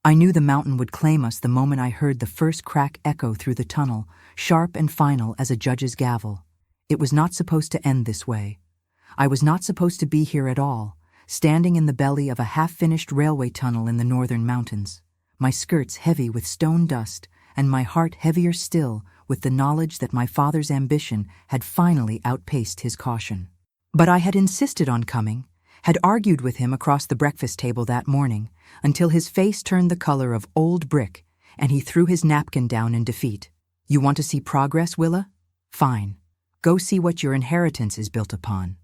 I knew the mountain would claim us the moment I heard the first crack echo through the tunnel, sharp and final as a judge's gavel. It was not supposed to end this way. I was not supposed to be here at all, standing in the belly of a half-finished railway tunnel in the northern mountains, my skirts heavy with stone dust and my heart heavier still with the knowledge that my father's ambition had finally outpaced his caution. But I had insisted on coming, had argued with him across the breakfast table that morning, until his face turned the color of old brick and he threw his napkin down in defeat. You want to see progress, Willa? Fine. Go see what your inheritance is built upon.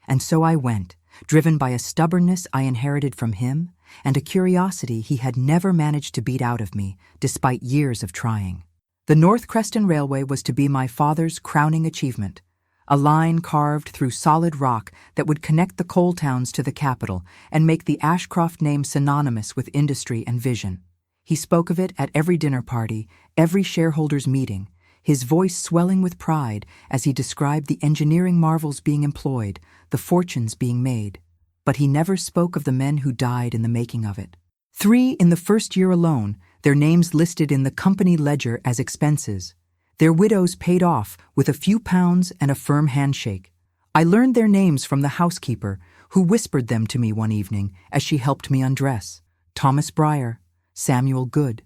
And so I went, driven by a stubbornness I inherited from him and a curiosity he had never managed to beat out of me, despite years of trying. The North Creston Railway was to be my father's crowning achievement, a line carved through solid rock that would connect the coal towns to the capital and make the Ashcroft name synonymous with industry and vision. He spoke of it at every dinner party, every shareholders' meeting, his voice swelling with pride as he described the engineering marvels being employed, the fortunes being made. But he never spoke of the men who died in the making of it. 3 in the first year alone, their names listed in the company ledger as expenses, their widows paid off with a few pounds and a firm handshake. I learned their names from the housekeeper, who whispered them to me one evening as she helped me undress: Thomas Breyer, Samuel Good,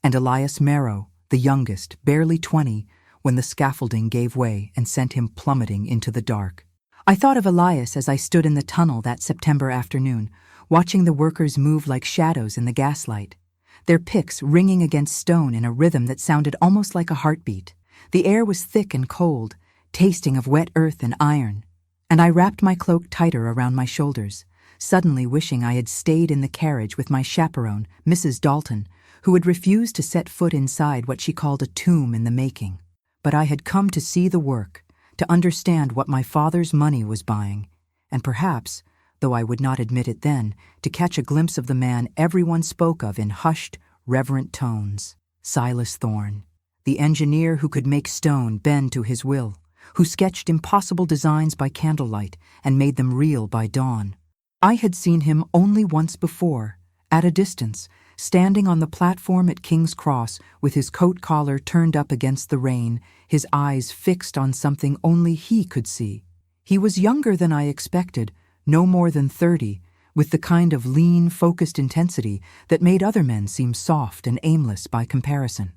and Elias Marrow, the youngest, barely 20, when the scaffolding gave way and sent him plummeting into the dark. I thought of Elias as I stood in the tunnel that September afternoon, watching the workers move like shadows in the gaslight, their picks ringing against stone in a rhythm that sounded almost like a heartbeat. The air was thick and cold, tasting of wet earth and iron, and I wrapped my cloak tighter around my shoulders, suddenly wishing I had stayed in the carriage with my chaperone, Mrs. Dalton, who had refused to set foot inside what she called a tomb in the making. But I had come to see the work, to understand what my father's money was buying, and perhaps, though I would not admit it then, to catch a glimpse of the man everyone spoke of in hushed, reverent tones: Silas Thorne, the engineer who could make stone bend to his will, who sketched impossible designs by candlelight and made them real by dawn. I had seen him only once before, at a distance, standing on the platform at King's Cross with his coat collar turned up against the rain, his eyes fixed on something only he could see. He was younger than I expected, no more than 30, with the kind of lean, focused intensity that made other men seem soft and aimless by comparison.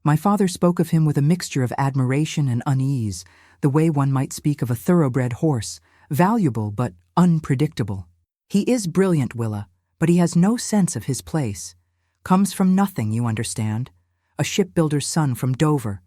My father spoke of him with a mixture of admiration and unease, the way one might speak of a thoroughbred horse, valuable but unpredictable. He is brilliant, Willa, but he has no sense of his place. Comes from nothing, you understand. A shipbuilder's son from Dover.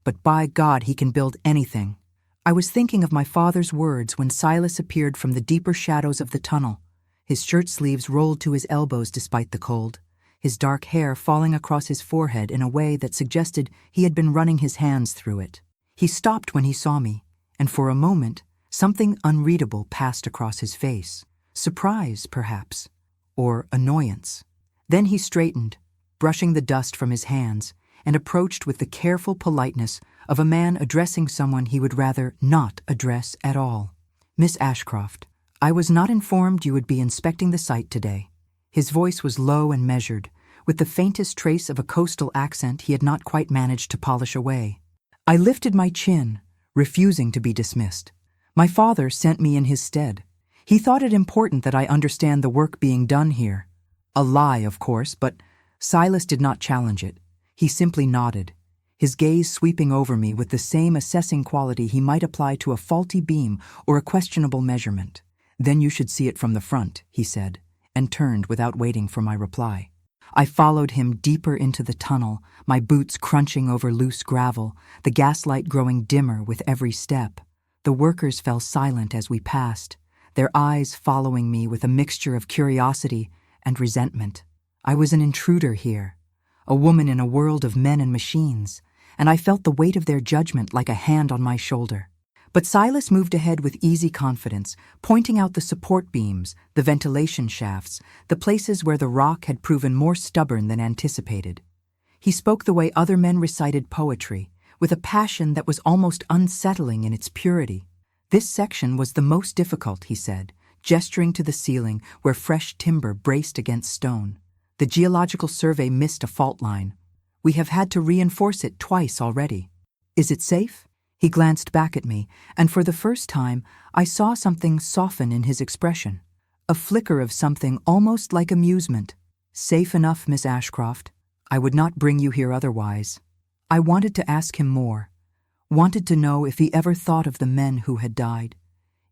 But by God, he can build anything. I was thinking of my father's words when Silas appeared from the deeper shadows of the tunnel, his shirt sleeves rolled to his elbows despite the cold, his dark hair falling across his forehead in a way that suggested he had been running his hands through it. He stopped when he saw me, and for a moment, something unreadable passed across his face. Surprise, perhaps, or annoyance. Then he straightened, brushing the dust from his hands, and approached with the careful politeness of a man addressing someone he would rather not address at all. Miss Ashcroft, I was not informed you would be inspecting the site today. His voice was low and measured, with the faintest trace of a coastal accent he had not quite managed to polish away. I lifted my chin, refusing to be dismissed. My father sent me in his stead. He thought it important that I understand the work being done here. A lie, of course, but Silas did not challenge it. He simply nodded, his gaze sweeping over me with the same assessing quality he might apply to a faulty beam or a questionable measurement. Then you should see it from the front, he said, and turned without waiting for my reply. I followed him deeper into the tunnel, my boots crunching over loose gravel, the gaslight growing dimmer with every step. The workers fell silent as we passed, their eyes following me with a mixture of curiosity and resentment. I was an intruder here, a woman in a world of men and machines, and I felt the weight of their judgment like a hand on my shoulder. But Silas moved ahead with easy confidence, pointing out the support beams, the ventilation shafts, the places where the rock had proven more stubborn than anticipated. He spoke the way other men recited poetry, with a passion that was almost unsettling in its purity. This section was the most difficult, he said, gesturing to the ceiling where fresh timber braced against stone. The geological survey missed a fault line. We have had to reinforce it twice already. Is it safe? He glanced back at me, and for the first time, I saw something soften in his expression. A flicker of something almost like amusement. Safe enough, Miss Ashcroft. I would not bring you here otherwise. I wanted to ask him more. Wanted to know if he ever thought of the men who had died.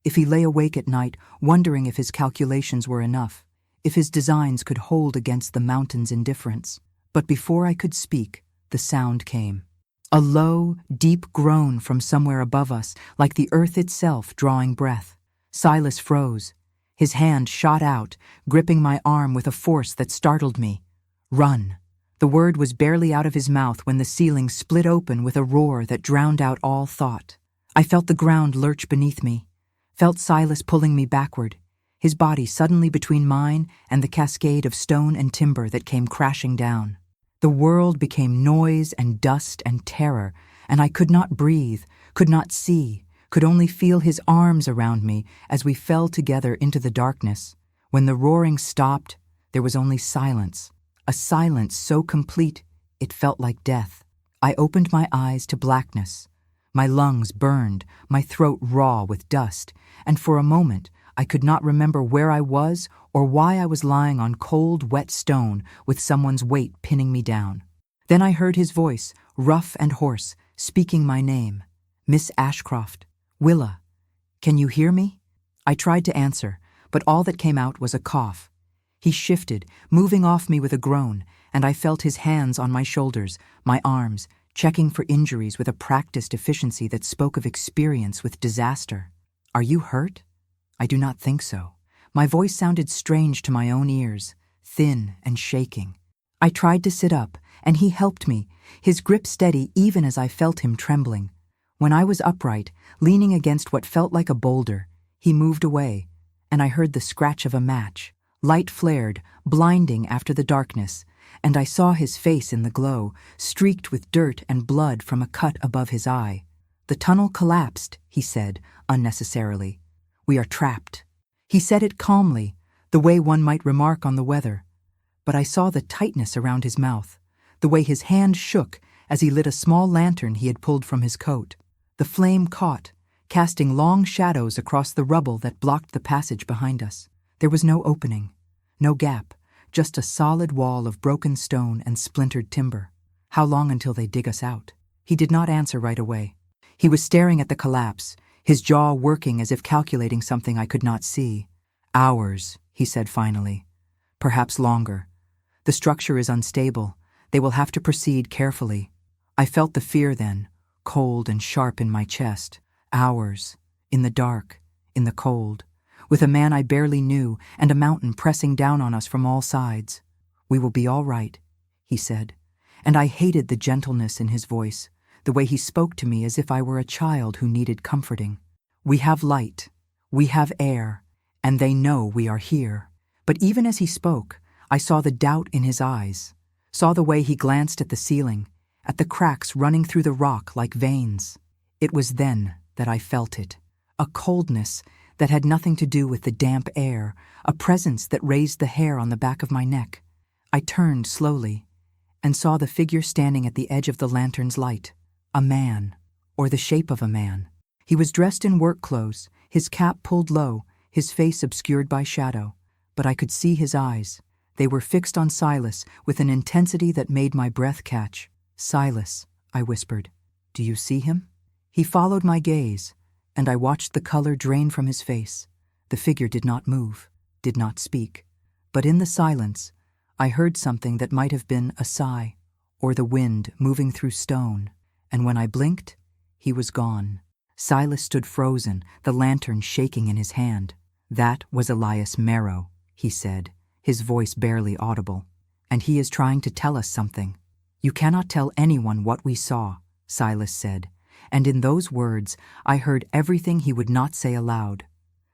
If he lay awake at night, wondering if his calculations were enough. If his designs could hold against the mountain's indifference. But before I could speak, the sound came. A low, deep groan from somewhere above us, like the earth itself drawing breath. Silas froze. His hand shot out, gripping my arm with a force that startled me. Run. The word was barely out of his mouth when the ceiling split open with a roar that drowned out all thought. I felt the ground lurch beneath me. Felt Silas pulling me backward, his body suddenly between mine and the cascade of stone and timber that came crashing down. The world became noise and dust and terror, and I could not breathe, could not see, could only feel his arms around me as we fell together into the darkness. When the roaring stopped, there was only silence, a silence so complete it felt like death. I opened my eyes to blackness. My lungs burned, my throat raw with dust, and for a moment I could not remember where I was or why I was lying on cold, wet stone with someone's weight pinning me down. Then I heard his voice, rough and hoarse, speaking my name. Miss Ashcroft. Willa. Can you hear me? I tried to answer, but all that came out was a cough. He shifted, moving off me with a groan, and I felt his hands on my shoulders, my arms, checking for injuries with a practiced efficiency that spoke of experience with disaster. Are you hurt? I do not think so. My voice sounded strange to my own ears, thin and shaking. I tried to sit up, and he helped me, his grip steady even as I felt him trembling. When I was upright, leaning against what felt like a boulder, he moved away, and I heard the scratch of a match. Light flared, blinding after the darkness, and I saw his face in the glow, streaked with dirt and blood from a cut above his eye. The tunnel collapsed, he said, unnecessarily. We are trapped. He said it calmly, the way one might remark on the weather. But I saw the tightness around his mouth, the way his hand shook as he lit a small lantern he had pulled from his coat. The flame caught, casting long shadows across the rubble that blocked the passage behind us. There was no opening, no gap, just a solid wall of broken stone and splintered timber. How long until they dig us out? He did not answer right away. He was staring at the collapse, his jaw working as if calculating something I could not see. Hours, he said finally. Perhaps longer. The structure is unstable. They will have to proceed carefully. I felt the fear then, cold and sharp in my chest. Hours, in the dark, in the cold, with a man I barely knew and a mountain pressing down on us from all sides. We will be all right, he said, and I hated the gentleness in his voice, the way he spoke to me as if I were a child who needed comforting. We have light, we have air, and they know we are here. But even as he spoke, I saw the doubt in his eyes, saw the way he glanced at the ceiling, at the cracks running through the rock like veins. It was then that I felt it, a coldness that had nothing to do with the damp air, a presence that raised the hair on the back of my neck. I turned slowly and saw the figure standing at the edge of the lantern's light. A man, or the shape of a man. He was dressed in work clothes, his cap pulled low, his face obscured by shadow. But I could see his eyes. They were fixed on Silas with an intensity that made my breath catch. Silas, I whispered. Do you see him? He followed my gaze, and I watched the color drain from his face. The figure did not move, did not speak. But in the silence, I heard something that might have been a sigh, or the wind moving through stone. And when I blinked, he was gone. Silas stood frozen, the lantern shaking in his hand. That was Elias Marrow, he said, his voice barely audible. And he is trying to tell us something. You cannot tell anyone what we saw, Silas said, and in those words I heard everything he would not say aloud.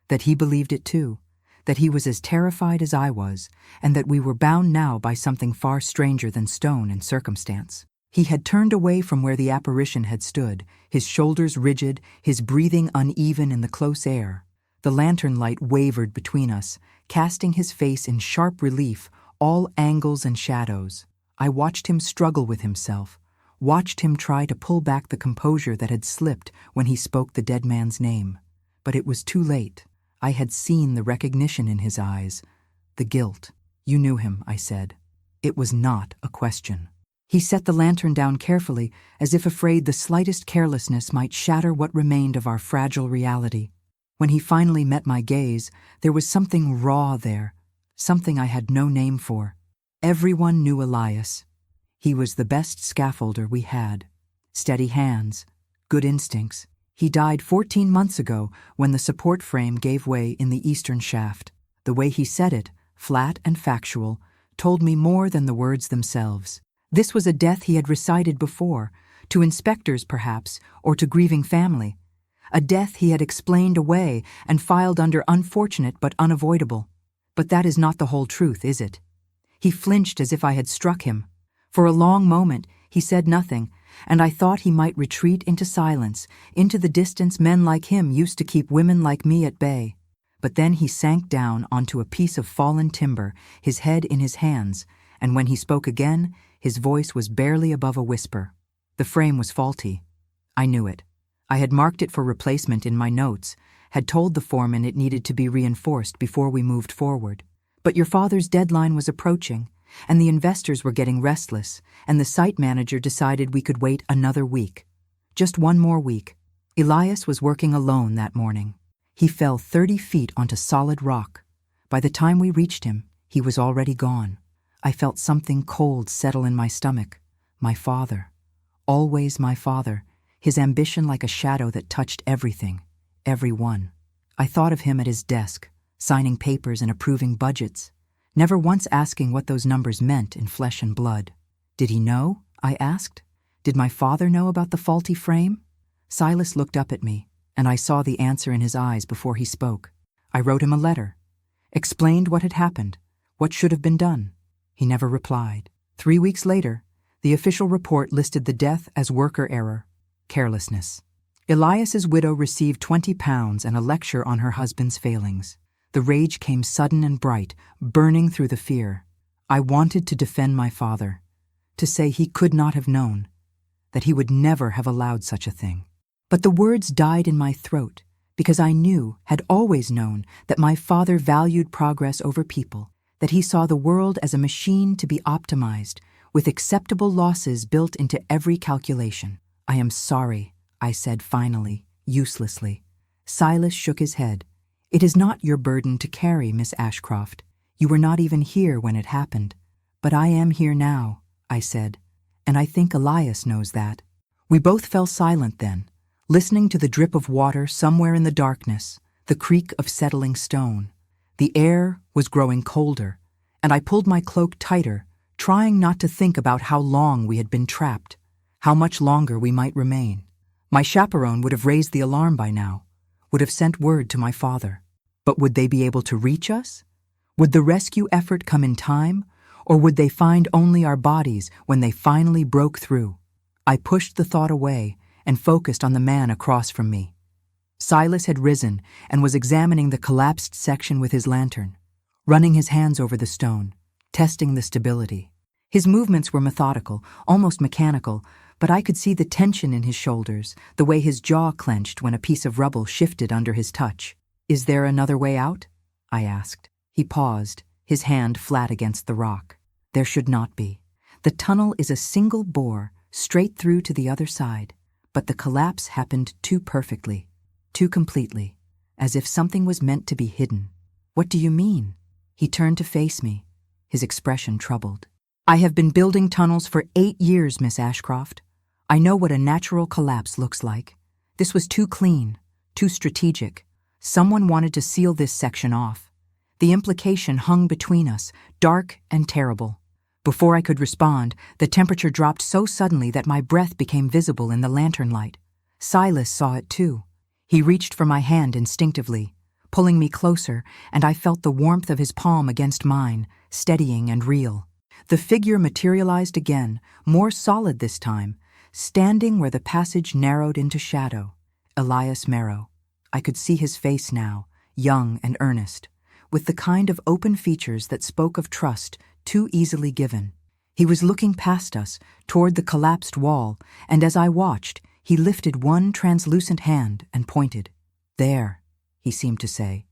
That he believed it too, that he was as terrified as I was, and that we were bound now by something far stranger than stone and circumstance. He had turned away from where the apparition had stood, his shoulders rigid, his breathing uneven in the close air. The lantern light wavered between us, casting his face in sharp relief, all angles and shadows. I watched him struggle with himself, watched him try to pull back the composure that had slipped when he spoke the dead man's name. But it was too late. I had seen the recognition in his eyes, the guilt. "You knew him," I said. It was not a question. He set the lantern down carefully, as if afraid the slightest carelessness might shatter what remained of our fragile reality. When he finally met my gaze, there was something raw there, something I had no name for. Everyone knew Elias. He was the best scaffolder we had. Steady hands, good instincts. He died 14 months ago when the support frame gave way in the eastern shaft. The way he said it, flat and factual, told me more than the words themselves. This was a death he had recited before, to inspectors perhaps, or to grieving family. A death he had explained away and filed under unfortunate but unavoidable. But that is not the whole truth, is it? He flinched as if I had struck him. For a long moment he said nothing, and I thought he might retreat into silence, into the distance men like him used to keep women like me at bay. But then he sank down onto a piece of fallen timber, his head in his hands, and when he spoke again, his voice was barely above a whisper. The frame was faulty. I knew it. I had marked it for replacement in my notes, had told the foreman it needed to be reinforced before we moved forward. But your father's deadline was approaching, and the investors were getting restless, and the site manager decided we could wait another week. Just one more week. Elias was working alone that morning. He fell 30 feet onto solid rock. By the time we reached him, he was already gone. I felt something cold settle in my stomach. My father. Always my father. His ambition like a shadow that touched everything. Everyone. I thought of him at his desk, signing papers and approving budgets, never once asking what those numbers meant in flesh and blood. Did he know? I asked. Did my father know about the faulty frame? Silas looked up at me, and I saw the answer in his eyes before he spoke. I wrote him a letter, explained what had happened, what should have been done. He never replied. 3 weeks later, the official report listed the death as worker error, carelessness. Elias's widow received £20 and a lecture on her husband's failings. The rage came sudden and bright, burning through the fear. I wanted to defend my father, to say he could not have known, that he would never have allowed such a thing. But the words died in my throat, because I knew, had always known, that my father valued progress over people, that he saw the world as a machine to be optimized, with acceptable losses built into every calculation. "I am sorry," I said finally, uselessly. Silas shook his head. "It is not your burden to carry, Miss Ashcroft. You were not even here when it happened. But I am here now," I said, "and I think Elias knows that." We both fell silent then, listening to the drip of water somewhere in the darkness, the creak of settling stone. The air was growing colder, and I pulled my cloak tighter, trying not to think about how long we had been trapped, how much longer we might remain. My chaperone would have raised the alarm by now, would have sent word to my father. But would they be able to reach us? Would the rescue effort come in time, or would they find only our bodies when they finally broke through? I pushed the thought away and focused on the man across from me. Silas had risen and was examining the collapsed section with his lantern, running his hands over the stone, testing the stability. His movements were methodical, almost mechanical, but I could see the tension in his shoulders, the way his jaw clenched when a piece of rubble shifted under his touch. "Is there another way out?" I asked. He paused, his hand flat against the rock. "There should not be. The tunnel is a single bore, straight through to the other side, but the collapse happened too perfectly, too completely, as if something was meant to be hidden." "What do you mean?" He turned to face me, his expression troubled. "I have been building tunnels for 8 years, Miss Ashcroft. I know what a natural collapse looks like. This was too clean, too strategic. Someone wanted to seal this section off. The implication hung between us, dark and terrible. Before I could respond, the temperature dropped so suddenly that my breath became visible in the lantern light. Silas saw it too. He reached for my hand instinctively, pulling me closer, and I felt the warmth of his palm against mine, steadying and real. The figure materialized again, more solid this time, standing where the passage narrowed into shadow. Elias Merrow. I could see his face now, young and earnest, with the kind of open features that spoke of trust too easily given. He was looking past us, toward the collapsed wall, and as I watched, he lifted one translucent hand and pointed. "There," he seemed to say,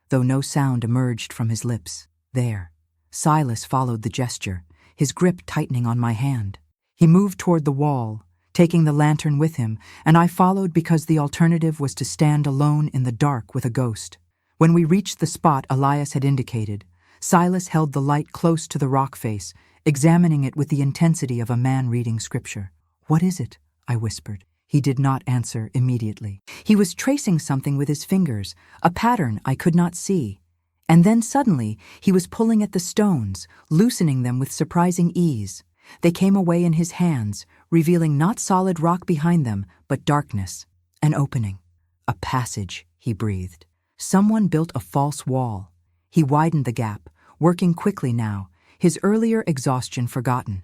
though no sound emerged from his lips. "There." Silas followed the gesture, his grip tightening on my hand. He moved toward the wall, taking the lantern with him, and I followed because the alternative was to stand alone in the dark with a ghost. When we reached the spot Elias had indicated, Silas held the light close to the rock face, examining it with the intensity of a man reading scripture. "What is it?" I whispered. He did not answer immediately. He was tracing something with his fingers, a pattern I could not see. And then suddenly he was pulling at the stones, loosening them with surprising ease. They came away in his hands, revealing not solid rock behind them, but darkness. An opening. "A passage," he breathed. Someone built a false wall. He widened the gap, working quickly now, his earlier exhaustion forgotten.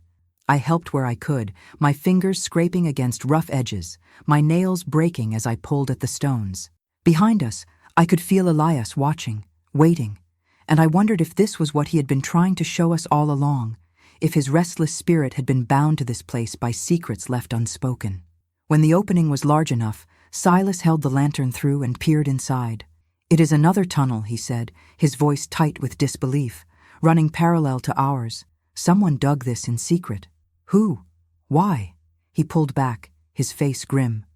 I helped where I could, my fingers scraping against rough edges, my nails breaking as I pulled at the stones. Behind us, I could feel Elias watching, waiting, and I wondered if this was what he had been trying to show us all along, if his restless spirit had been bound to this place by secrets left unspoken. When the opening was large enough, Silas held the lantern through and peered inside. "It is another tunnel," he said, his voice tight with disbelief, running parallel to ours. "Someone dug this in secret." "Who? Why?" He pulled back, his face grim.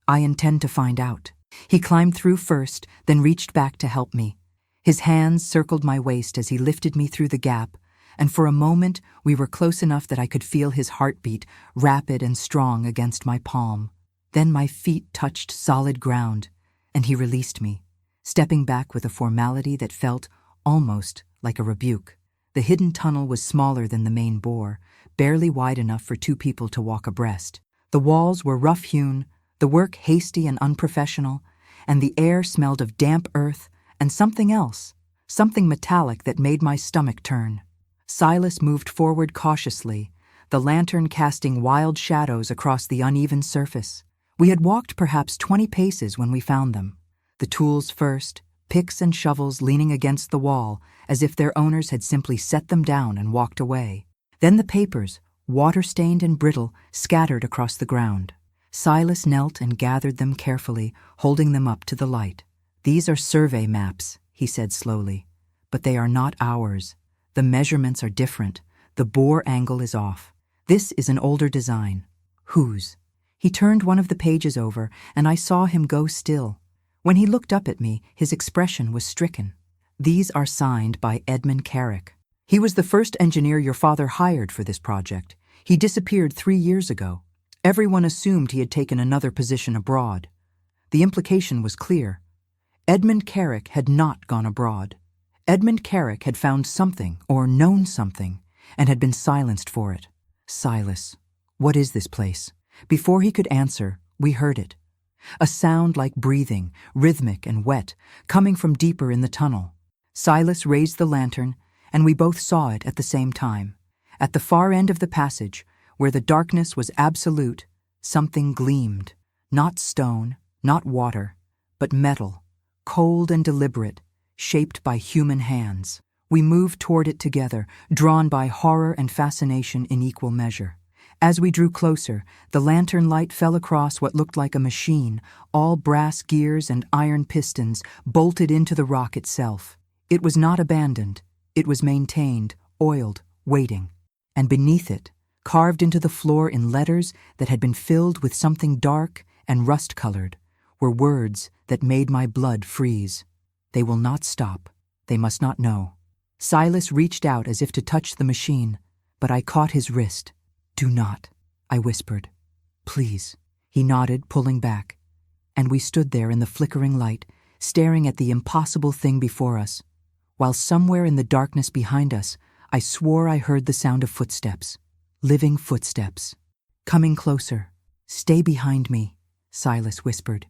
"I intend to find out." He climbed through first, then reached back to help me. His hands circled my waist as he lifted me through the gap, and for a moment we were close enough that I could feel his heartbeat, rapid and strong against my palm. Then my feet touched solid ground, and he released me, stepping back with a formality that felt almost like a rebuke. The hidden tunnel was smaller than the main bore, barely wide enough for two people to walk abreast. The walls were rough-hewn, the work hasty and unprofessional, and the air smelled of damp earth and something else, something metallic that made my stomach turn. Silas moved forward cautiously, the lantern casting wild shadows across the uneven surface. We had walked perhaps 20 paces when we found them. The tools first, picks and shovels leaning against the wall, as if their owners had simply set them down and walked away. Then the papers, water-stained and brittle, scattered across the ground. Silas knelt and gathered them carefully, holding them up to the light. "These are survey maps," he said slowly, "but they are not ours. The measurements are different. The bore angle is off. This is an older design." "Whose?" He turned one of the pages over, and I saw him go still. When he looked up at me, his expression was stricken. "These are signed by Edmund Carrick. He was the first engineer your father hired for this project. He disappeared 3 years ago. Everyone assumed he had taken another position abroad. The implication was clear. Edmund Carrick had not gone abroad. Edmund Carrick had found something, or known something, and had been silenced for it. Silas, what is this place?" Before he could answer, we heard it. A sound like breathing, rhythmic and wet, coming from deeper in the tunnel. Silas raised the lantern, and we both saw it at the same time. At the far end of the passage, where the darkness was absolute, something gleamed. Not stone, not water, but metal, cold and deliberate, shaped by human hands. We moved toward it together, drawn by horror and fascination in equal measure. As we drew closer, the lantern light fell across what looked like a machine, all brass gears and iron pistons bolted into the rock itself. It was not abandoned. It was maintained, oiled, waiting. And beneath it, carved into the floor in letters that had been filled with something dark and rust-colored, were words that made my blood freeze. "They will not stop. They must not know." Silas reached out as if to touch the machine, but I caught his wrist. "Do not," I whispered. "Please." He nodded, pulling back. And we stood there in the flickering light, staring at the impossible thing before us, while somewhere in the darkness behind us, I swore I heard the sound of footsteps. Living footsteps. "Coming closer. Stay behind me," Silas whispered.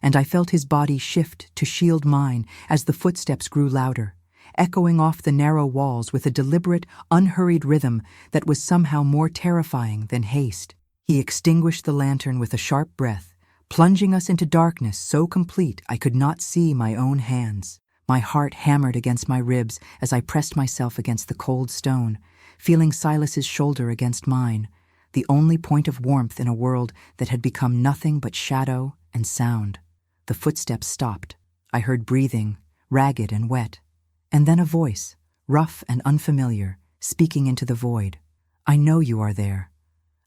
And I felt his body shift to shield mine as the footsteps grew louder, echoing off the narrow walls with a deliberate, unhurried rhythm that was somehow more terrifying than haste. He extinguished the lantern with a sharp breath, plunging us into darkness so complete I could not see my own hands. My heart hammered against my ribs as I pressed myself against the cold stone, feeling Silas's shoulder against mine, the only point of warmth in a world that had become nothing but shadow and sound. The footsteps stopped. I heard breathing, ragged and wet, and then a voice, rough and unfamiliar, speaking into the void. "I know you are there.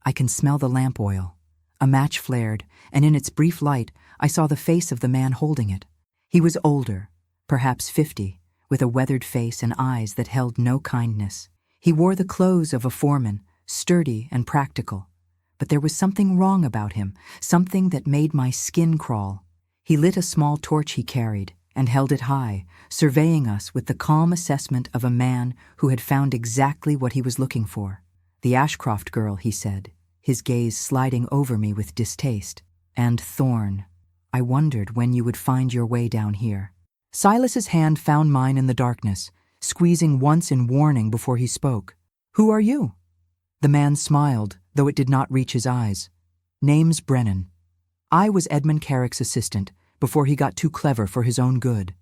I can smell the lamp oil." A match flared, and in its brief light, I saw the face of the man holding it. He was older, perhaps 50, with a weathered face and eyes that held no kindness. He wore the clothes of a foreman, sturdy and practical. But there was something wrong about him, something that made my skin crawl. He lit a small torch he carried and held it high, surveying us with the calm assessment of a man who had found exactly what he was looking for. "The Ashcroft girl," he said, his gaze sliding over me with distaste. "And Thorne. I wondered when you would find your way down here." Silas's hand found mine in the darkness, squeezing once in warning before he spoke. "Who are you?" The man smiled, though it did not reach his eyes. "Name's Brennan. I was Edmund Carrick's assistant before he got too clever for his own good,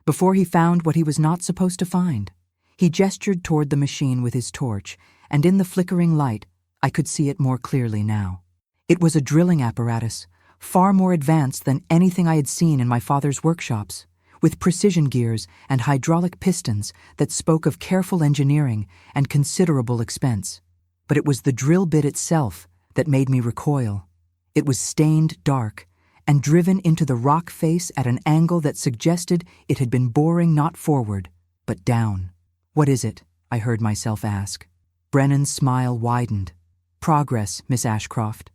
before he found what he was not supposed to find." He gestured toward the machine with his torch, and in the flickering light, I could see it more clearly now. It was a drilling apparatus, far more advanced than anything I had seen in my father's workshops, with precision gears and hydraulic pistons that spoke of careful engineering and considerable expense. But it was the drill bit itself that made me recoil. It was stained dark and driven into the rock face at an angle that suggested it had been boring not forward, but down. "What is it?" I heard myself ask. Brennan's smile widened. "Progress, Miss Ashcroft.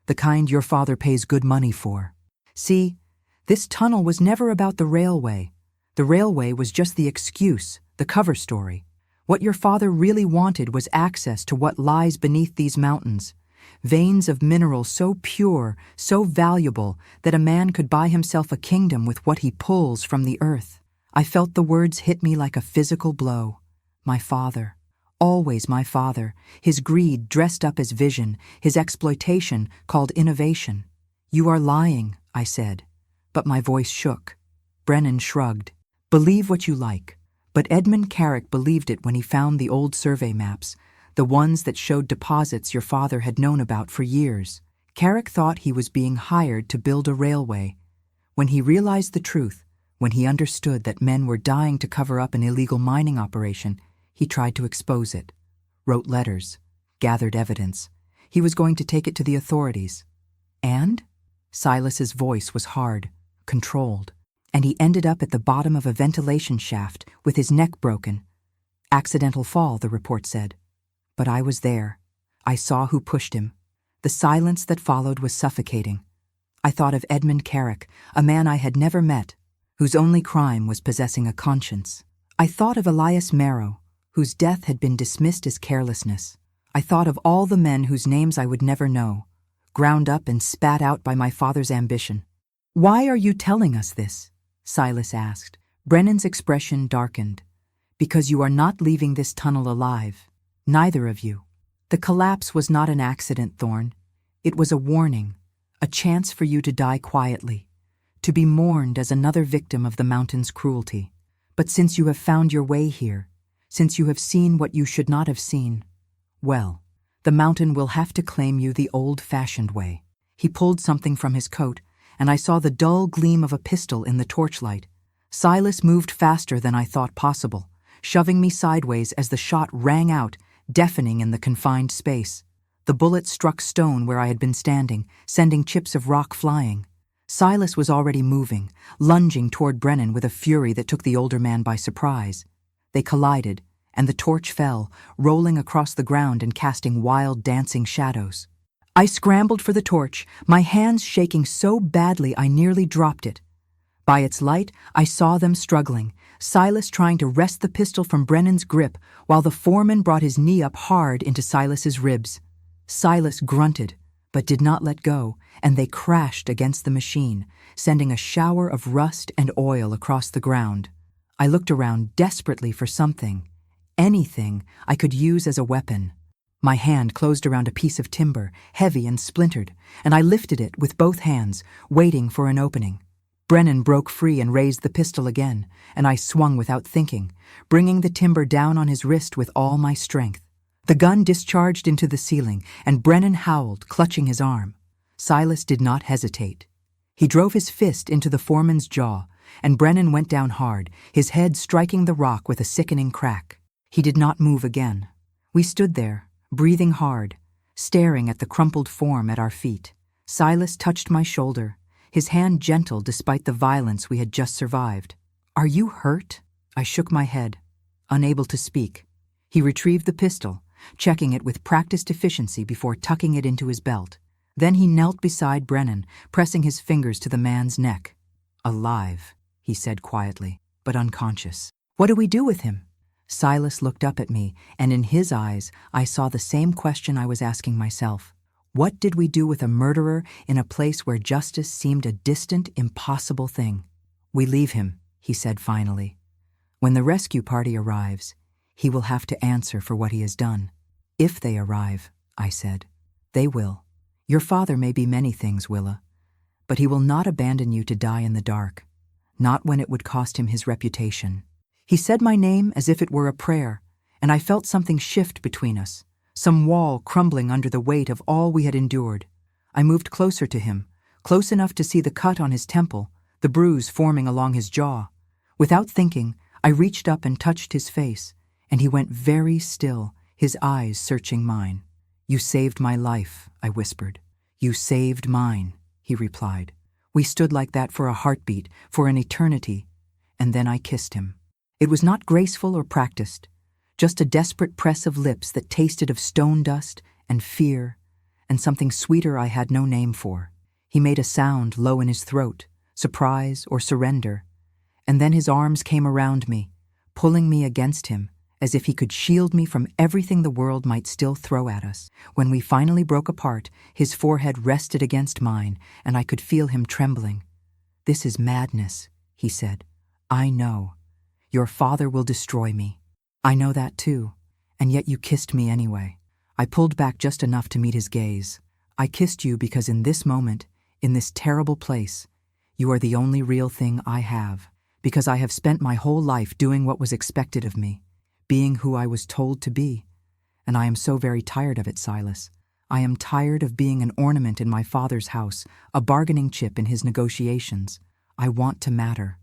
The kind your father pays good money for. See, this tunnel was never about the railway. The railway was just the excuse, the cover story. What your father really wanted was access to what lies beneath these mountains, veins of mineral so pure, so valuable, that a man could buy himself a kingdom with what he pulls from the earth." I felt the words hit me like a physical blow. My father. Always my father, his greed dressed up as vision, his exploitation called innovation. "You are lying," I said, but my voice shook. Brennan shrugged. "Believe what you like, but Edmund Carrick believed it when he found the old survey maps, the ones that showed deposits your father had known about for years. Carrick thought he was being hired to build a railway. When he realized the truth, when he understood that men were dying to cover up an illegal mining operation, he tried to expose it, wrote letters, gathered evidence. He was going to take it to the authorities. And?" Silas's voice was hard, controlled, and he ended up at the bottom of a ventilation shaft with his neck broken. "Accidental fall," the report said. But I was there. I saw who pushed him. The silence that followed was suffocating. I thought of Edmund Carrick, a man I had never met, whose only crime was possessing a conscience. I thought of Elias Marrow, whose death had been dismissed as carelessness. I thought of all the men whose names I would never know, ground up and spat out by my father's ambition. "Why are you telling us this?" Silas asked. Brennan's expression darkened. "Because you are not leaving this tunnel alive. Neither of you. The collapse was not an accident, Thorne. It was a warning, a chance for you to die quietly, to be mourned as another victim of the mountain's cruelty. But since you have found your way here, since you have seen what you should not have seen, well, the mountain will have to claim you the old-fashioned way." He pulled something from his coat, and I saw the dull gleam of a pistol in the torchlight. Silas moved faster than I thought possible, shoving me sideways as the shot rang out, deafening in the confined space. The bullet struck stone where I had been standing, sending chips of rock flying. Silas was already moving, lunging toward Brennan with a fury that took the older man by surprise. They collided, and the torch fell, rolling across the ground and casting wild, dancing shadows. I scrambled for the torch, my hands shaking so badly I nearly dropped it. By its light, I saw them struggling, Silas trying to wrest the pistol from Brennan's grip, while the foreman brought his knee up hard into Silas's ribs. Silas grunted, but did not let go, and they crashed against the machine, sending a shower of rust and oil across the ground. I looked around desperately for something, anything I could use as a weapon. My hand closed around a piece of timber, heavy and splintered, and I lifted it with both hands, waiting for an opening. Brennan broke free and raised the pistol again, and I swung without thinking, bringing the timber down on his wrist with all my strength. The gun discharged into the ceiling, and Brennan howled, clutching his arm. Silas did not hesitate. He drove his fist into the foreman's jaw, and Brennan went down hard, his head striking the rock with a sickening crack. He did not move again. We stood there, breathing hard, staring at the crumpled form at our feet. Silas touched my shoulder, his hand gentle despite the violence we had just survived. "Are you hurt?" I shook my head, unable to speak. He retrieved the pistol, checking it with practiced efficiency before tucking it into his belt. Then he knelt beside Brennan, pressing his fingers to the man's neck. "Alive," he said quietly, but unconscious. "What do we do with him?" Silas looked up at me, and in his eyes I saw the same question I was asking myself. What did we do with a murderer in a place where justice seemed a distant, impossible thing? "We leave him," he said finally. "When the rescue party arrives, he will have to answer for what he has done." "If they arrive," I said. "They will. Your father may be many things, Willa, but he will not abandon you to die in the dark, not when it would cost him his reputation." He said my name as if it were a prayer, and I felt something shift between us, some wall crumbling under the weight of all we had endured. I moved closer to him, close enough to see the cut on his temple, the bruise forming along his jaw. Without thinking, I reached up and touched his face, and he went very still, his eyes searching mine. "You saved my life," I whispered. "You saved mine," he replied. We stood like that for a heartbeat, for an eternity, and then I kissed him. It was not graceful or practiced, just a desperate press of lips that tasted of stone dust and fear and something sweeter I had no name for. He made a sound low in his throat, surprise or surrender, and then his arms came around me, pulling me against him, as if he could shield me from everything the world might still throw at us. When we finally broke apart, his forehead rested against mine, and I could feel him trembling. "This is madness," he said. "I know. Your father will destroy me. I know that too, and yet you kissed me anyway." I pulled back just enough to meet his gaze. "I kissed you because in this moment, in this terrible place, you are the only real thing I have. Because I have spent my whole life doing what was expected of me, being who I was told to be. And I am so very tired of it, Silas. I am tired of being an ornament in my father's house, a bargaining chip in his negotiations. I want to matter.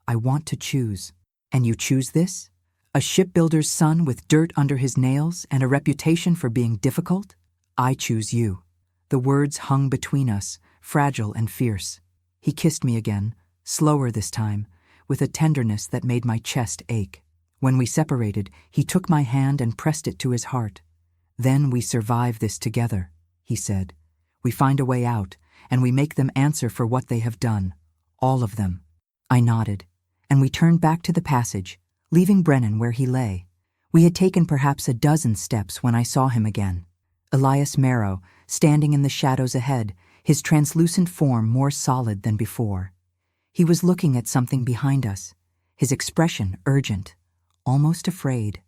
I want to choose. And you choose this? A shipbuilder's son with dirt under his nails and a reputation for being difficult? I choose you." The words hung between us, fragile and fierce. He kissed me again, slower this time, with a tenderness that made my chest ache. When we separated, he took my hand and pressed it to his heart. "Then we survive this together," he said. "We find a way out, and we make them answer for what they have done. All of them." I nodded, and we turned back to the passage, leaving Brennan where he lay. We had taken perhaps a dozen steps when I saw him again. Elias Marrow, standing in the shadows ahead, his translucent form more solid than before. He was looking at something behind us, his expression urgent, almost afraid.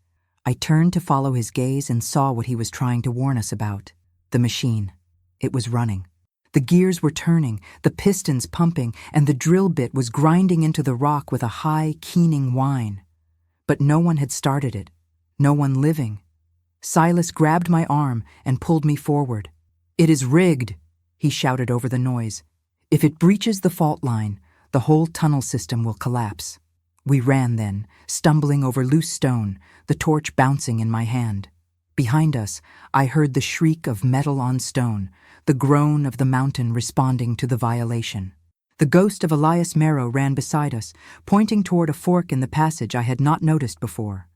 I turned to follow his gaze and saw what he was trying to warn us about. The machine. It was running. The gears were turning, the pistons pumping, and the drill bit was grinding into the rock with a high, keening whine. But no one had started it. No one living. Silas grabbed my arm and pulled me forward. "It is rigged," he shouted over the noise. "If it breaches the fault line, the whole tunnel system will collapse." We ran then, stumbling over loose stone, the torch bouncing in my hand. Behind us, I heard the shriek of metal on stone, the groan of the mountain responding to the violation. The ghost of Elias Marrow ran beside us, pointing toward a fork in the passage I had not noticed before.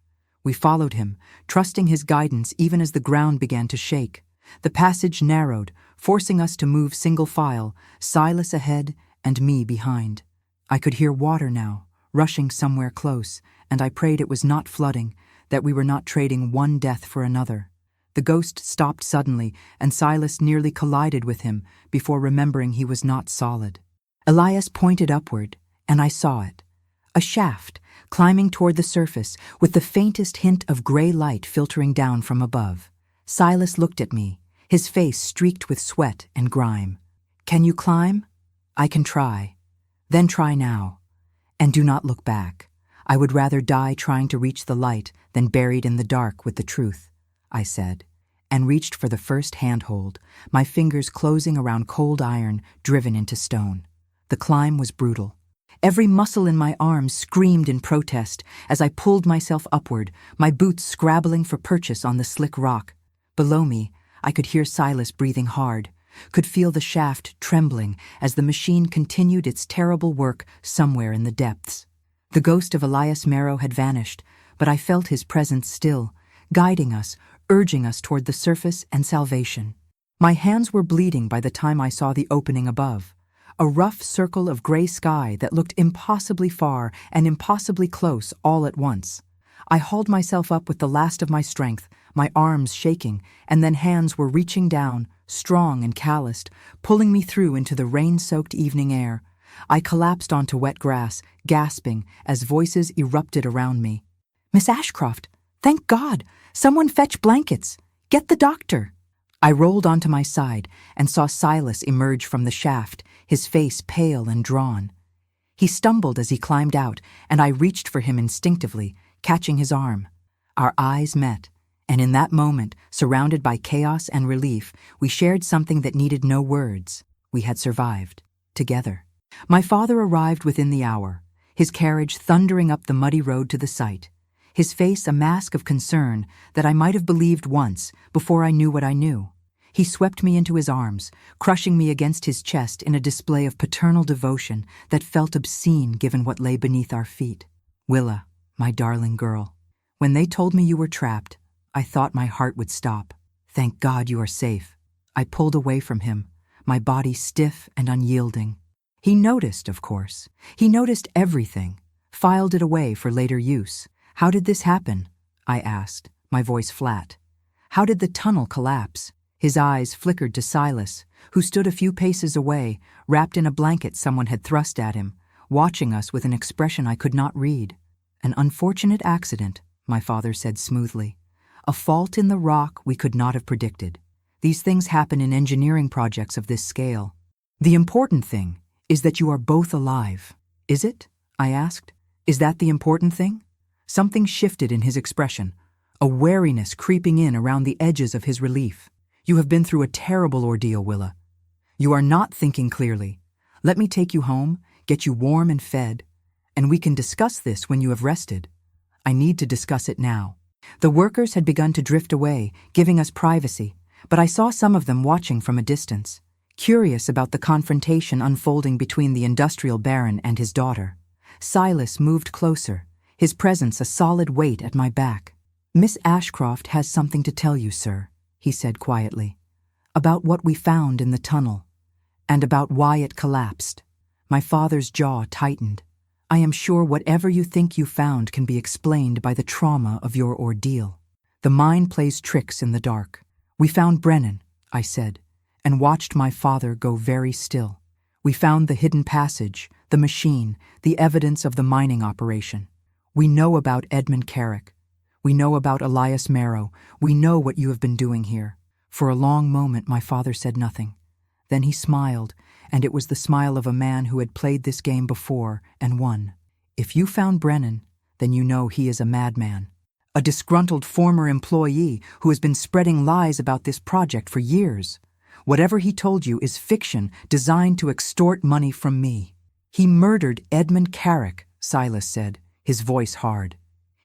We followed him, trusting his guidance even as the ground began to shake. The passage narrowed, forcing us to move single file, Silas ahead and me behind. I could hear water now, rushing somewhere close, and I prayed it was not flooding, that we were not trading one death for another. The ghost stopped suddenly, and Silas nearly collided with him before remembering he was not solid. Elias pointed upward, and I saw it. A shaft, climbing toward the surface, with the faintest hint of gray light filtering down from above. Silas looked at me, his face streaked with sweat and grime. "Can you climb?" "I can try." "Then try now. And do not look back. I would rather die trying to reach the light than buried in the dark with the truth. I said, and reached for the first handhold, my fingers closing around cold iron driven into stone. The climb was brutal. Every muscle in my arms screamed in protest as I pulled myself upward, my boots scrabbling for purchase on the slick rock. Below me, I could hear Silas breathing hard, could feel the shaft trembling as the machine continued its terrible work somewhere in the depths. The ghost of Elias Marrow had vanished, but I felt his presence still, guiding us, urging us toward the surface and salvation. My hands were bleeding by the time I saw the opening above, a rough circle of gray sky that looked impossibly far and impossibly close all at once. I hauled myself up with the last of my strength, my arms shaking, and then hands were reaching down, strong and calloused, pulling me through into the rain-soaked evening air. I collapsed onto wet grass, gasping as voices erupted around me. "Miss Ashcroft, thank God! Someone fetch blankets! Get the doctor!" I rolled onto my side and saw Silas emerge from the shaft, his face pale and drawn. He stumbled as he climbed out, and I reached for him instinctively, catching his arm. Our eyes met, and in that moment, surrounded by chaos and relief, we shared something that needed no words. We had survived, together. My father arrived within the hour, his carriage thundering up the muddy road to the site, his face a mask of concern that I might have believed once before I knew what I knew. He swept me into his arms, crushing me against his chest in a display of paternal devotion that felt obscene given what lay beneath our feet. "Willa, my darling girl, when they told me you were trapped, I thought my heart would stop. Thank God you are safe." I pulled away from him, my body stiff and unyielding. He noticed, of course. He noticed everything, filed it away for later use. "How did this happen?" I asked, my voice flat. "How did the tunnel collapse?" His eyes flickered to Silas, who stood a few paces away, wrapped in a blanket someone had thrust at him, watching us with an expression I could not read. "An unfortunate accident," my father said smoothly. "A fault in the rock we could not have predicted. These things happen in engineering projects of this scale. The important thing is that you are both alive." "Is it?" I asked. "Is that the important thing?" Something shifted in his expression, a wariness creeping in around the edges of his relief. "You have been through a terrible ordeal, Willa. You are not thinking clearly. Let me take you home, get you warm and fed, and we can discuss this when you have rested. I need to discuss it now." The workers had begun to drift away, giving us privacy, but I saw some of them watching from a distance, curious about the confrontation unfolding between the industrial baron and his daughter. Silas moved closer, his presence a solid weight at my back. "Miss Ashcroft has something to tell you, sir," he said quietly, "about what we found in the tunnel, and about why it collapsed." My father's jaw tightened. "I am sure whatever you think you found can be explained by the trauma of your ordeal. The mind plays tricks in the dark. We found Brennan," I said, and watched my father go very still. "We found the hidden passage, the machine, the evidence of the mining operation. We know about Edmund Carrick. We know about Elias Marrow. We know what you have been doing here." For a long moment my father said nothing. Then he smiled, and it was the smile of a man who had played this game before and won. "If you found Brennan, then you know he is a madman. A disgruntled former employee who has been spreading lies about this project for years. Whatever he told you is fiction designed to extort money from me." "He murdered Edmund Carrick," Silas said, his voice hard.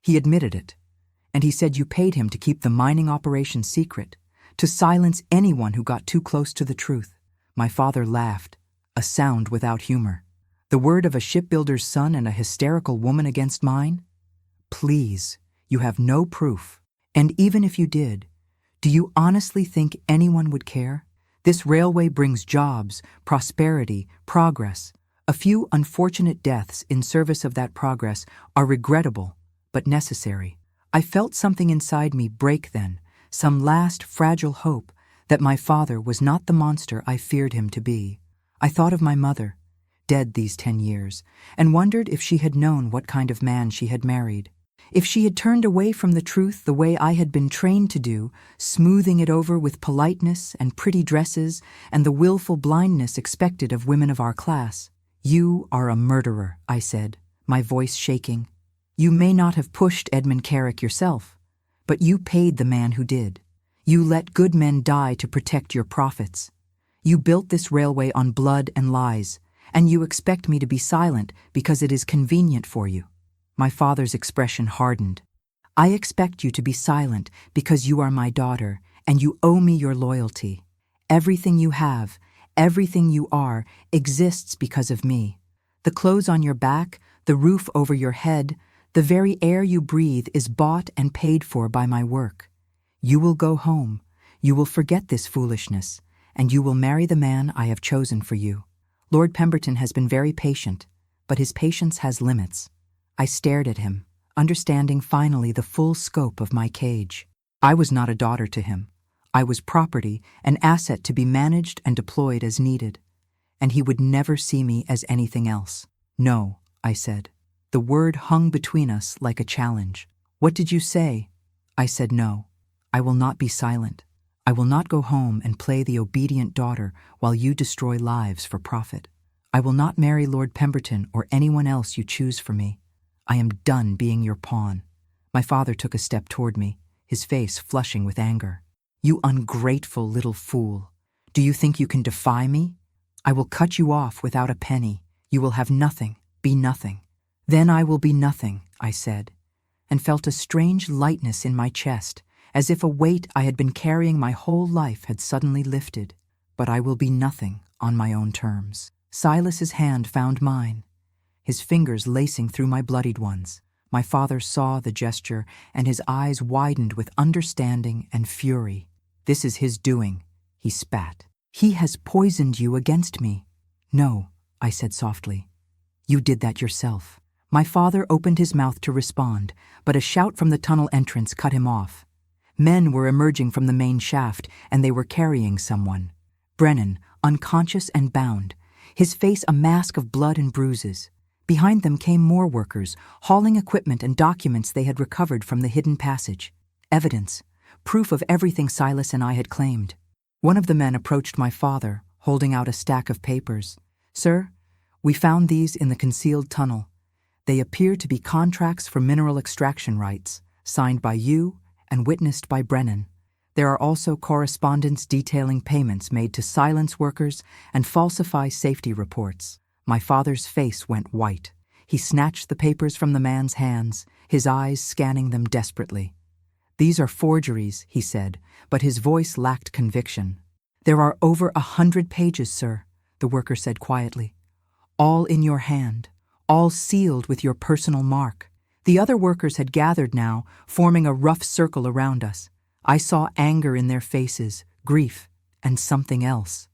"He admitted it. And he said you paid him to keep the mining operation secret, to silence anyone who got too close to the truth." My father laughed, a sound without humor. "The word of a shipbuilder's son and a hysterical woman against mine? Please, you have no proof. And even if you did, do you honestly think anyone would care? This railway brings jobs, prosperity, progress. A few unfortunate deaths in service of that progress are regrettable, but necessary." I felt something inside me break then, some last fragile hope that my father was not the monster I feared him to be. I thought of my mother, dead these 10 years, and wondered if she had known what kind of man she had married. If she had turned away from the truth the way I had been trained to do, smoothing it over with politeness and pretty dresses and the willful blindness expected of women of our class. "You are a murderer," I said, my voice shaking. "You may not have pushed Edmund Carrick yourself, But you paid the man who did. You let good men die to protect your profits. You built this railway on blood and lies, and you expect me to be silent because it is convenient for you." My father's expression hardened. "I expect you to be silent because you are my daughter, and you owe me your loyalty. Everything you have, everything you are, exists because of me. The clothes on your back, the roof over your head, the very air you breathe is bought and paid for by my work. You will go home, you will forget this foolishness, and you will marry the man I have chosen for you." Lord Pemberton has been very patient, but his patience has limits. I stared at him, understanding finally the full scope of my cage. I was not a daughter to him. I was property, an asset to be managed and deployed as needed. And he would never see me as anything else. "No," I said. The word hung between us like a challenge. "What did you say?" I said no. I will not be silent. I will not go home and play the obedient daughter while you destroy lives for profit. I will not marry Lord Pemberton or anyone else you choose for me. I am done being your pawn." My father took a step toward me, his face flushing with anger. "You ungrateful little fool. Do you think you can defy me? I will cut you off without a penny. You will have nothing, be nothing." "Then I will be nothing," I said, and felt a strange lightness in my chest, as if a weight I had been carrying my whole life had suddenly lifted. "But I will be nothing on my own terms." Silas's hand found mine, his fingers lacing through my bloodied ones. My father saw the gesture, and his eyes widened with understanding and fury. "This is his doing," he spat. "He has poisoned you against me." "No," I said softly. "You did that yourself." My father opened his mouth to respond, but a shout from the tunnel entrance cut him off. Men were emerging from the main shaft, and they were carrying someone. Brennan, unconscious and bound, his face a mask of blood and bruises. Behind them came more workers, hauling equipment and documents they had recovered from the hidden passage. Evidence, proof of everything Silas and I had claimed. One of the men approached my father, holding out a stack of papers. "Sir, we found these in the concealed tunnel. They appear to be contracts for mineral extraction rights, signed by you and witnessed by Brennan. There are also correspondence detailing payments made to silence workers and falsify safety reports." My father's face went white. He snatched the papers from the man's hands, his eyes scanning them desperately. "These are forgeries," he said, but his voice lacked conviction. "There are over 100 pages, sir," the worker said quietly. "All in your hand, all sealed with your personal mark." The other workers had gathered now, forming a rough circle around us. I saw anger in their faces, grief, and something else.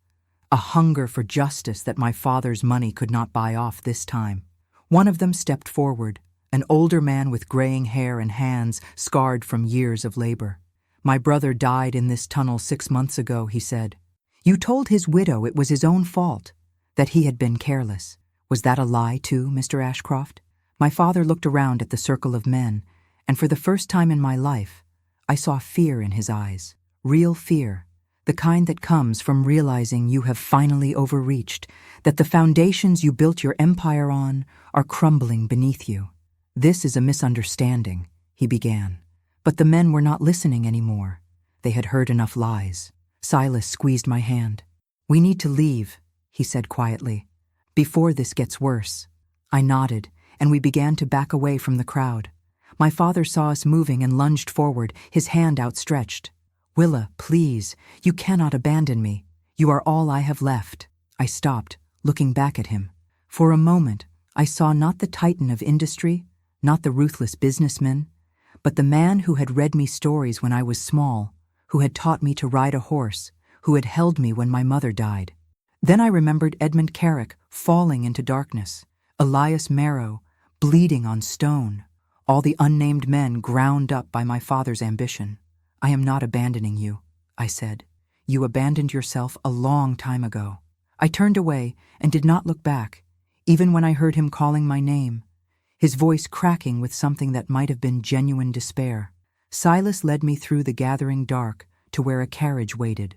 A hunger for justice that my father's money could not buy off this time. One of them stepped forward, an older man with graying hair and hands scarred from years of labor. "My brother died in this tunnel 6 months ago," he said. "You told his widow it was his own fault, that he had been careless. Was that a lie too, Mr. Ashcroft?" My father looked around at the circle of men, and for the first time in my life, I saw fear in his eyes. Real fear, the kind that comes from realizing you have finally overreached, that the foundations you built your empire on are crumbling beneath you. "This is a misunderstanding," he began. But the men were not listening anymore. They had heard enough lies. Silas squeezed my hand. "We need to leave," he said quietly, "before this gets worse." I nodded, and we began to back away from the crowd. My father saw us moving and lunged forward, his hand outstretched. "Willa, please, you cannot abandon me. You are all I have left." I stopped, looking back at him. For a moment, I saw not the titan of industry, not the ruthless businessman, but the man who had read me stories when I was small, who had taught me to ride a horse, who had held me when my mother died. Then I remembered Edmund Carrick falling into darkness, Elias Marrow bleeding on stone, all the unnamed men ground up by my father's ambition. "I am not abandoning you," I said. "You abandoned yourself a long time ago." I turned away and did not look back, even when I heard him calling my name, his voice cracking with something that might have been genuine despair. Silas led me through the gathering dark to where a carriage waited.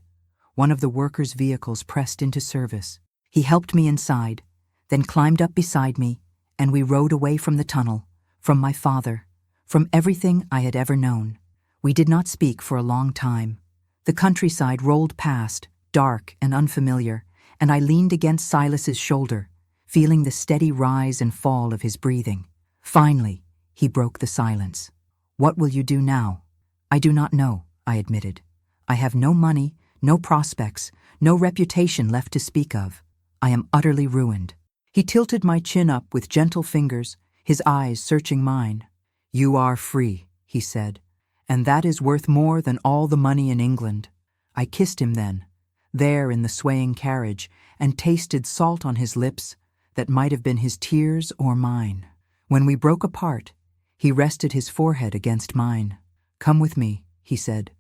One of the workers' vehicles pressed into service. He helped me inside, then climbed up beside me, and we rode away from the tunnel, from my father, from everything I had ever known. We did not speak for a long time. The countryside rolled past, dark and unfamiliar, and I leaned against Silas's shoulder, feeling the steady rise and fall of his breathing. Finally, he broke the silence. "What will you do now?" "I do not know," I admitted. "I have no money, no prospects, no reputation left to speak of. I am utterly ruined." He tilted my chin up with gentle fingers, his eyes searching mine. "You are free," he said, "and that is worth more than all the money in England." I kissed him then, there in the swaying carriage, and tasted salt on his lips that might have been his tears or mine. When we broke apart, he rested his forehead against mine. "Come with me," he said,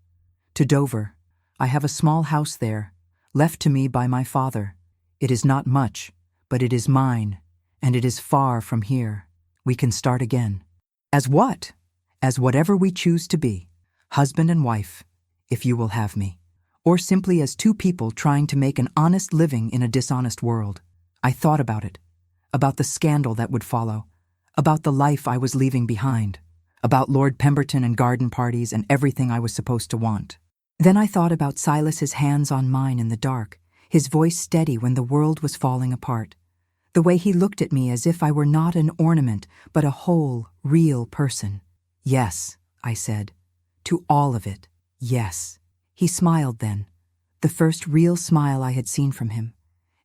"to Dover. I have a small house there, left to me by my father. It is not much, but it is mine, and it is far from here. We can start again." "As what?" "As whatever we choose to be. Husband and wife, if you will have me. Or simply as two people trying to make an honest living in a dishonest world." I thought about it, about the scandal that would follow, about the life I was leaving behind, about Lord Pemberton and garden parties and everything I was supposed to want. Then I thought about Silas's hands on mine in the dark, his voice steady when the world was falling apart, the way he looked at me as if I were not an ornament but a whole, real person. "Yes," I said, "to all of it, yes." He smiled then, the first real smile I had seen from him,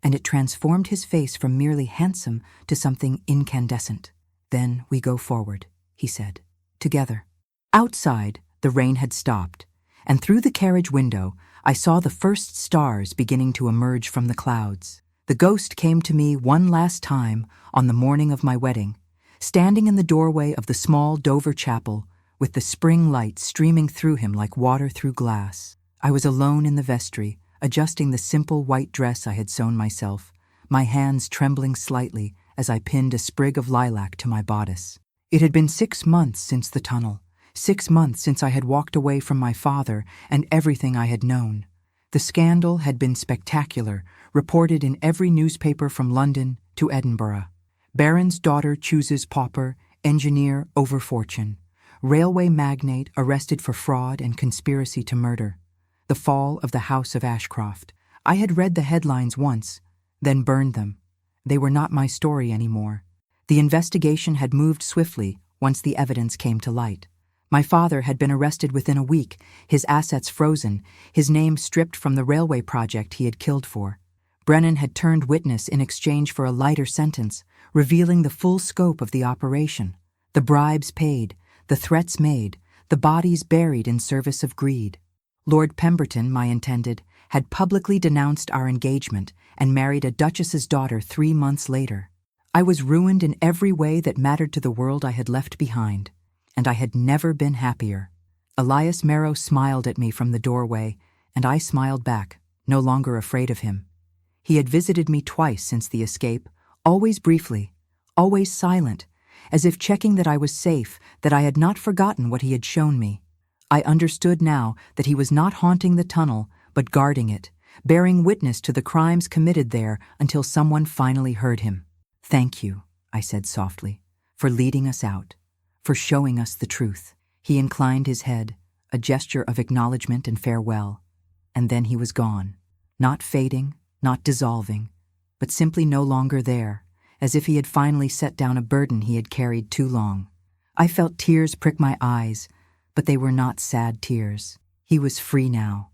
and it transformed his face from merely handsome to something incandescent. "Then we go forward," he said, "together." Outside, the rain had stopped, and through the carriage window I saw the first stars beginning to emerge from the clouds. The ghost came to me one last time on the morning of my wedding, standing in the doorway of the small Dover chapel with the spring light streaming through him like water through glass. I was alone in the vestry, adjusting the simple white dress I had sewn myself, my hands trembling slightly as I pinned a sprig of lilac to my bodice. It had been 6 months since the tunnel, 6 months since I had walked away from my father and everything I had known. The scandal had been spectacular, reported in every newspaper from London to Edinburgh. Baron's daughter chooses pauper, engineer over fortune. Railway magnate arrested for fraud and conspiracy to murder. The fall of the House of Ashcroft. I had read the headlines once, then burned them. They were not my story anymore. The investigation had moved swiftly once the evidence came to light. My father had been arrested within a week, his assets frozen, his name stripped from the railway project he had killed for. Brennan had turned witness in exchange for a lighter sentence, revealing the full scope of the operation. The bribes paid, the threats made, the bodies buried in service of greed. Lord Pemberton, my intended, had publicly denounced our engagement and married a duchess's daughter 3 months later. I was ruined in every way that mattered to the world I had left behind, and I had never been happier. Elias Marrow smiled at me from the doorway, and I smiled back, no longer afraid of him. He had visited me twice since the escape, always briefly, always silent, as if checking that I was safe, that I had not forgotten what he had shown me. I understood now that he was not haunting the tunnel, but guarding it, bearing witness to the crimes committed there until someone finally heard him. "Thank you," I said softly, "for leading us out, for showing us the truth." He inclined his head, a gesture of acknowledgement and farewell, and then he was gone, not fading, not dissolving, but simply no longer there, as if he had finally set down a burden he had carried too long. I felt tears prick my eyes, but they were not sad tears. He was free now.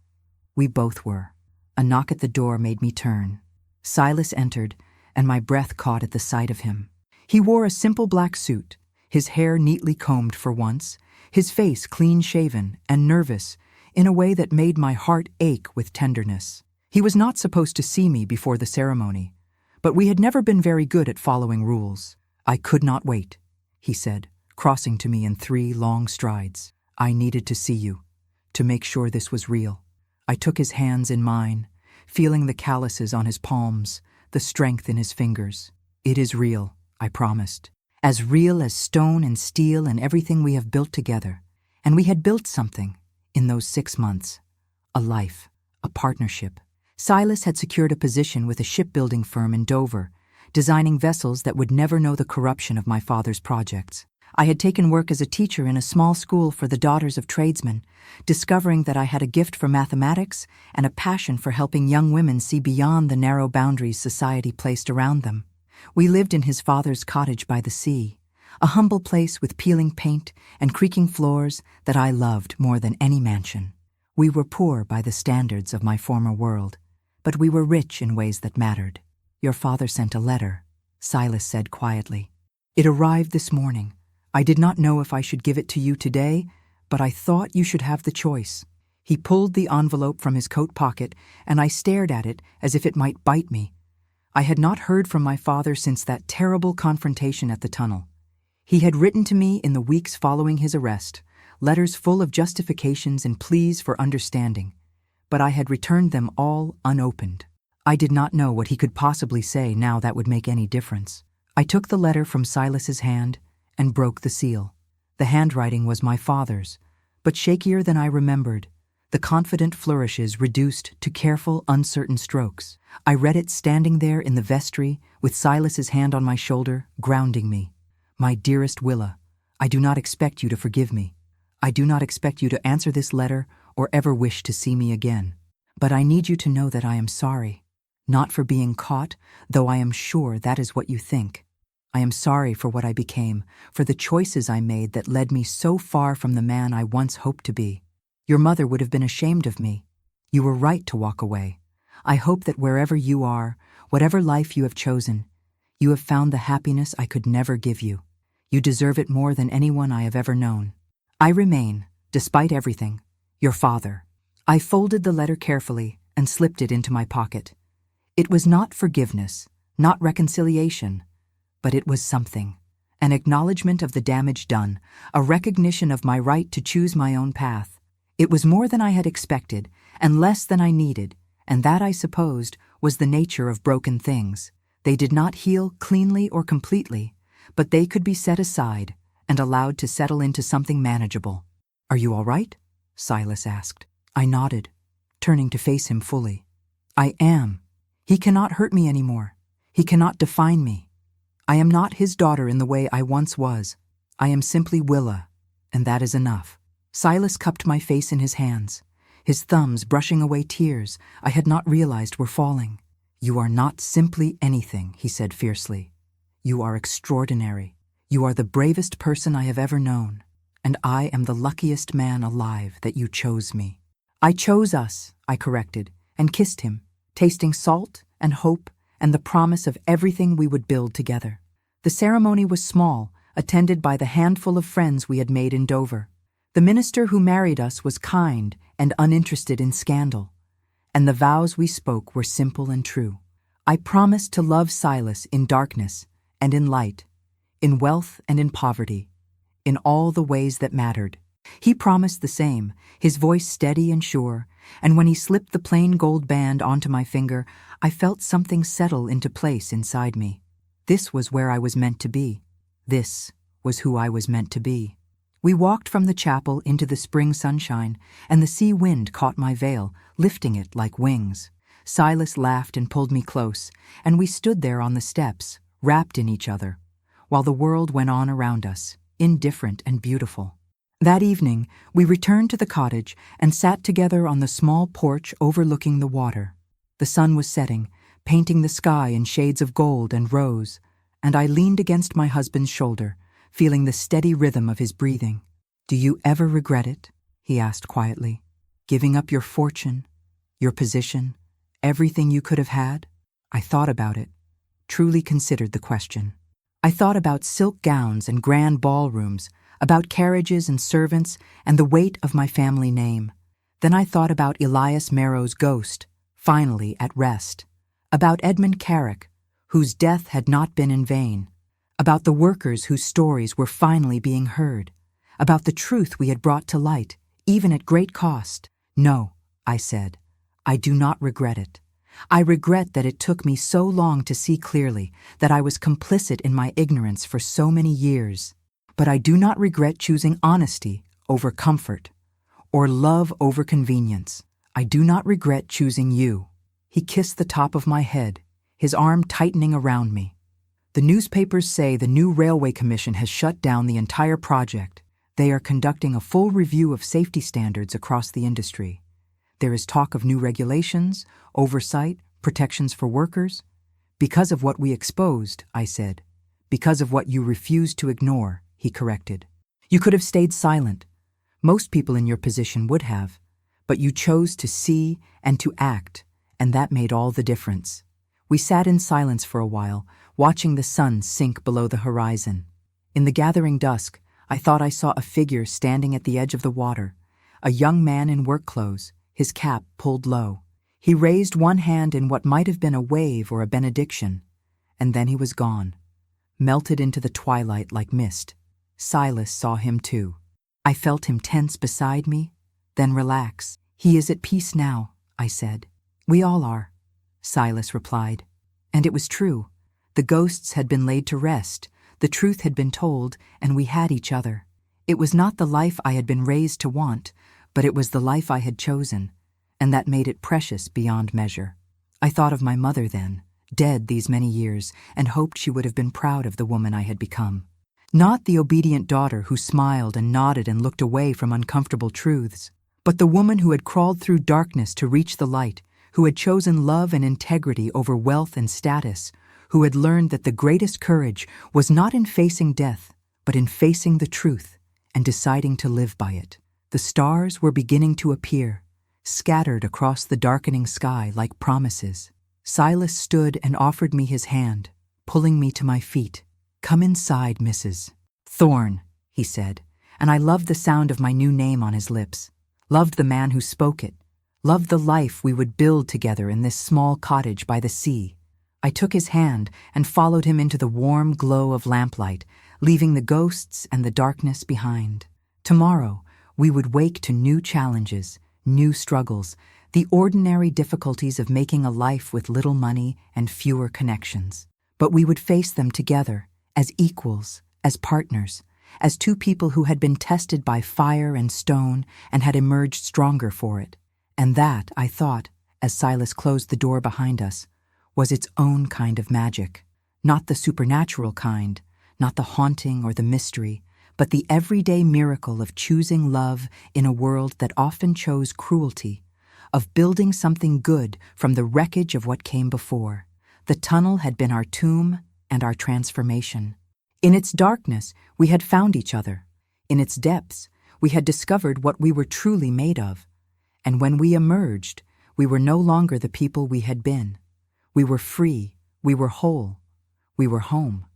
We both were. A knock at the door made me turn. Silas entered, and my breath caught at the sight of him. He wore a simple black suit, his hair neatly combed for once, his face clean-shaven and nervous in a way that made my heart ache with tenderness. He was not supposed to see me before the ceremony, but we had never been very good at following rules. "I could not wait," he said, crossing to me in 3 long strides. "I needed to see you, to make sure this was real." I took his hands in mine, feeling the calluses on his palms, the strength in his fingers. "It is real," I promised. "As real as stone and steel and everything we have built together." And we had built something in those 6 months. A life, a partnership. Silas had secured a position with a shipbuilding firm in Dover, designing vessels that would never know the corruption of my father's projects. I had taken work as a teacher in a small school for the daughters of tradesmen, discovering that I had a gift for mathematics and a passion for helping young women see beyond the narrow boundaries society placed around them. We lived in his father's cottage by the sea, a humble place with peeling paint and creaking floors that I loved more than any mansion. We were poor by the standards of my former world, but we were rich in ways that mattered. Your father sent a letter, Silas said quietly. It arrived this morning. I did not know if I should give it to you today, but I thought you should have the choice. He pulled the envelope from his coat pocket, and I stared at it as if it might bite me. I had not heard from my father since that terrible confrontation at the tunnel. He had written to me in the weeks following his arrest, letters full of justifications and pleas for understanding, but I had returned them all unopened. I did not know what he could possibly say now that would make any difference. I took the letter from Silas's hand and broke the seal. The handwriting was my father's, but shakier than I remembered, the confident flourishes reduced to careful, uncertain strokes. I read it standing there in the vestry, with Silas's hand on my shoulder, grounding me. My dearest Willa, I do not expect you to forgive me. I do not expect you to answer this letter or ever wish to see me again. But I need you to know that I am sorry. Not for being caught, though I am sure that is what you think. I am sorry for what I became, for the choices I made that led me so far from the man I once hoped to be. Your mother would have been ashamed of me. You were right to walk away. I hope that wherever you are, whatever life you have chosen, you have found the happiness I could never give you. You deserve it more than anyone I have ever known. I remain, despite everything, your father. I folded the letter carefully and slipped it into my pocket. It was not forgiveness, not reconciliation, but it was something. An acknowledgement of the damage done, a recognition of my right to choose my own path. It was more than I had expected, and less than I needed, and that, I supposed, was the nature of broken things. They did not heal cleanly or completely, but they could be set aside and allowed to settle into something manageable. "Are you all right?" Silas asked. I nodded, turning to face him fully. "I am. He cannot hurt me anymore. He cannot define me. I am not his daughter in the way I once was. I am simply Willa, and that is enough." Silas cupped my face in his hands, his thumbs brushing away tears I had not realized were falling. "You are not simply anything," he said fiercely. "You are extraordinary. You are the bravest person I have ever known, and I am the luckiest man alive that you chose me." "I chose us," I corrected, and kissed him, tasting salt and hope and the promise of everything we would build together. The ceremony was small, attended by the handful of friends we had made in Dover. The minister who married us was kind and uninterested in scandal, and the vows we spoke were simple and true. I promised to love Silas in darkness and in light, in wealth and in poverty, in all the ways that mattered. He promised the same, his voice steady and sure, and when he slipped the plain gold band onto my finger, I felt something settle into place inside me. This was where I was meant to be. This was who I was meant to be. We walked from the chapel into the spring sunshine, and the sea wind caught my veil, lifting it like wings. Silas laughed and pulled me close, and we stood there on the steps, wrapped in each other, while the world went on around us, indifferent and beautiful. That evening, we returned to the cottage and sat together on the small porch overlooking the water. The sun was setting, painting the sky in shades of gold and rose, and I leaned against my husband's shoulder, feeling the steady rhythm of his breathing. "Do you ever regret it?" he asked quietly. "Giving up your fortune, your position, everything you could have had?" I thought about it, truly considered the question. I thought about silk gowns and grand ballrooms, about carriages and servants and the weight of my family name. Then I thought about Elias Marrow's ghost, finally at rest, about Edmund Carrick, whose death had not been in vain, about the workers whose stories were finally being heard, about the truth we had brought to light, even at great cost. "No," I said, "I do not regret it. I regret that it took me so long to see clearly, that I was complicit in my ignorance for so many years. But I do not regret choosing honesty over comfort, or love over convenience. I do not regret choosing you." He kissed the top of my head, his arm tightening around me. The newspapers say the new Railway Commission has shut down the entire project. They are conducting a full review of safety standards across the industry. There is talk of new regulations, oversight, protections for workers. Because of what we exposed, I said. Because of what you refused to ignore, he corrected. You could have stayed silent. Most people in your position would have. But you chose to see and to act, and that made all the difference. We sat in silence for a while, watching the sun sink below the horizon. In the gathering dusk, I thought I saw a figure standing at the edge of the water, a young man in work clothes, his cap pulled low. He raised one hand in what might have been a wave or a benediction, and then he was gone, melted into the twilight like mist. Silas saw him too. I felt him tense beside me, then relax. He is at peace now, I said. We all are, Silas replied. And it was true. The ghosts had been laid to rest, the truth had been told, and we had each other. It was not the life I had been raised to want, but it was the life I had chosen, and that made it precious beyond measure. I thought of my mother then, dead these many years, and hoped she would have been proud of the woman I had become. Not the obedient daughter who smiled and nodded and looked away from uncomfortable truths, but the woman who had crawled through darkness to reach the light, who had chosen love and integrity over wealth and status, who had learned that the greatest courage was not in facing death, but in facing the truth and deciding to live by it. The stars were beginning to appear, scattered across the darkening sky like promises. Silas stood and offered me his hand, pulling me to my feet. Come inside, Mrs. Thorne, he said, and I loved the sound of my new name on his lips, loved the man who spoke it, loved the life we would build together in this small cottage by the sea. I took his hand and followed him into the warm glow of lamplight, leaving the ghosts and the darkness behind. Tomorrow, we would wake to new challenges, new struggles, the ordinary difficulties of making a life with little money and fewer connections. But we would face them together, as equals, as partners, as two people who had been tested by fire and stone and had emerged stronger for it. And that, I thought, as Silas closed the door behind us, was its own kind of magic. Not the supernatural kind, not the haunting or the mystery, but the everyday miracle of choosing love in a world that often chose cruelty, of building something good from the wreckage of what came before. The tunnel had been our tomb and our transformation. In its darkness, we had found each other. In its depths, we had discovered what we were truly made of. And when we emerged, we were no longer the people we had been. We were free, we were whole, we were home.